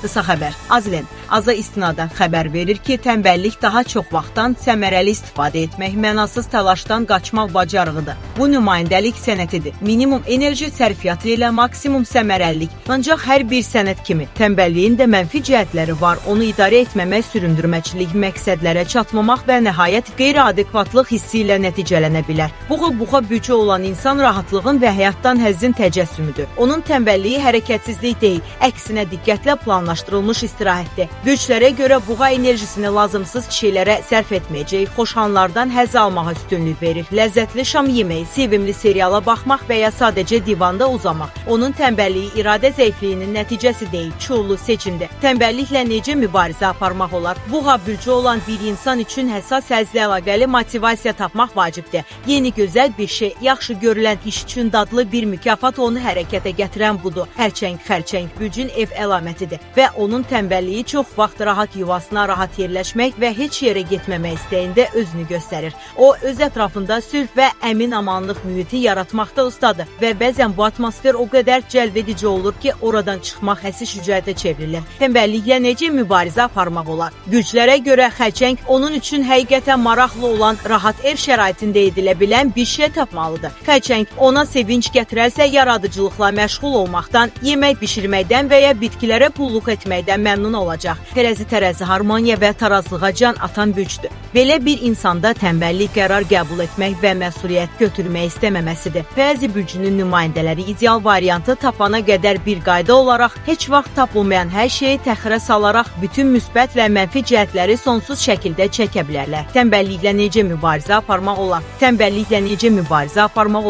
Qısa xəbər. Azlen aza istinadən xəbər verir ki, tənbəllik daha çox vaxtdan səmərəli istifadə etmək, mənasız təlaşdan qaçmaq bacarığıdır. Bu nümayəndəlik sənətidir. Minimum enerji sərfiyyatı ilə maksimum səmərəlilik. Ancaq hər bir sənət kimi tənbəlliyin də mənfi cəhətləri var. Onu idarə etməmək, süründürməçilik, məqsədlərə çatmamaq və nəhayət qeyri-adekvatlıq hissi ilə nəticələnə bilər. Buğa bücə olan insan rahatlığın və həyatdan həzzin təcəssümüdür. Onun tənbəlliyi hərəkətsizlik deyil, əksinə diqqətlə planlaşdırılmış istirahətdir. Büclərə görə buğa enerjisini lazımsız şeylərə sərf etməyəcək, xoşhanlardan həzz almağa üstünlük verir. Ləzzətli şam yeməyi, sevimli seriala baxmaq və ya sadəcə divanda uzamaq. Onun tənbəlliyi iradə zəifliyinin nəticəsi deyil, şuurlu seçimdir. Tənbəlliklə necə mübarizə aparmaq olar? Buğa bücə olan bir insan üçün həssas həzzlə əlaqəli motivasiya tapmaq vacibdir. Yeni gözəl bir şey, yaxşı görülən iş üçün dadlı bir mükafat onu hərəkətə gətirən budur. Xərçəng bücün ev əlamətidir və onun tənbəlliyi çox vaxt rahat yuvasına rahat yerləşmək və heç yerə getməmək istəyində özünü göstərir. O, öz ətrafında sülh və əmin amanlıq mühiti yaratmaqda ustadır və bəzən bu atmosfer o qədər cəlbedici olur ki, oradan çıxmaq həsi şücaətə çevrilir. Tənbəlliklə necə mübarizə aparmaq olar? Güclərə görə xərçəng onun üçün həqiqətən maraqlı olan rahat ev şəraitində edilə bilən bir şey tapmalıdır. Xərçəng ona sevinç gətirərsə yaradıcılıqla məşğul olmaqdan, yemək bişirməkdən və ya bitkilərə qulluq etməkdən məmnun olacaq. Tərəzi harmoniya və tarazlığa can atan bücdür. Belə bir insanda tənbəllik qərar qəbul etmək və məsuliyyət götürmək istəməməsidir. Bəzi bücünün nümayəndələri ideal variantı tapana qədər bir qayda olaraq heç vaxt tapılmayan hər şeyi təxirə salaraq bütün müsbət və mənfi cəhətləri sonsuz şəkildə çəkə bilərlər. Tənbəlliklə necə mübarizə aparmaq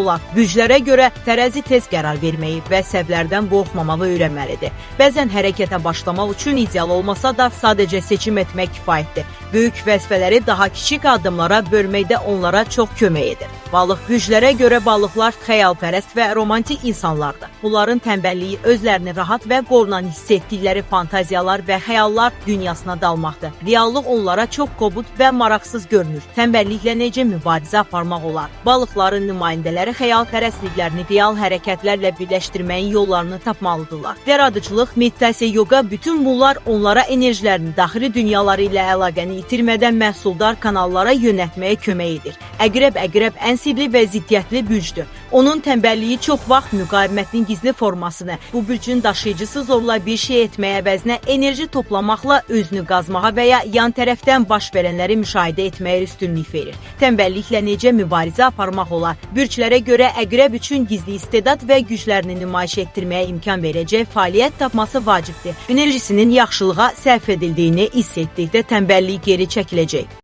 olar? Büclərə görə tərəzi tez qərar verməyi və səhvlərdən qorxmamağı öyrənməlidir. Bəzən hərəkətə başlamaq üçün ideal olmasa da sadəcə seçim etmək kifayətdir. Böyük vəzifələri daha kiçik addımlara bölməkdə onlara çox kömək edir. Balıq büclərə görə balıqlar xəyalpərəst və romantik insanlardır. Bunların tənbəlliyi özlərini rahat və qorunan hiss etdikləri fantaziyalar və xəyallar dünyasına dalmaqdır. Reallıq onlara çox qobud və maraqsız görünür. Tənbəlliklə necə mübarizə aparmaq olar? Balıqların nümayəndələri xəyalpərəstliklərini real hərəkətlərlə birləşdirməyin yollarını tapmalıdırlar. Yaradıcılıq, meditasiya, yoga, bütün bunlar onlara enerjilərini daxili dünyaları ilə əlaqəni itirmədən məhsuldar kanallara yönətməyə kömək edir. Əqrəb ən sirli və ziddiyyətli bücdür. Onun tənbəlliyi çox vaxt müqavimətin gizli formasını, bu bücün daşıyıcısı zorla bir şey etməyə əvəzinə enerji toplamaqla özünü qazmağa və ya yan tərəfdən baş verənləri müşahidə etməyə üstünlük verir. Tənbəlliklə necə mübarizə aparmaq olar? Büclərə görə əqrəb üçün gizli istedad və güclərini nümayiş etdirməyə imkan verəcək fəaliyyət tapması vacibdir. Enerjisinin yaxşılığa sərf edildiyini hiss etdikdə tənbəllik geri çəkiləcək.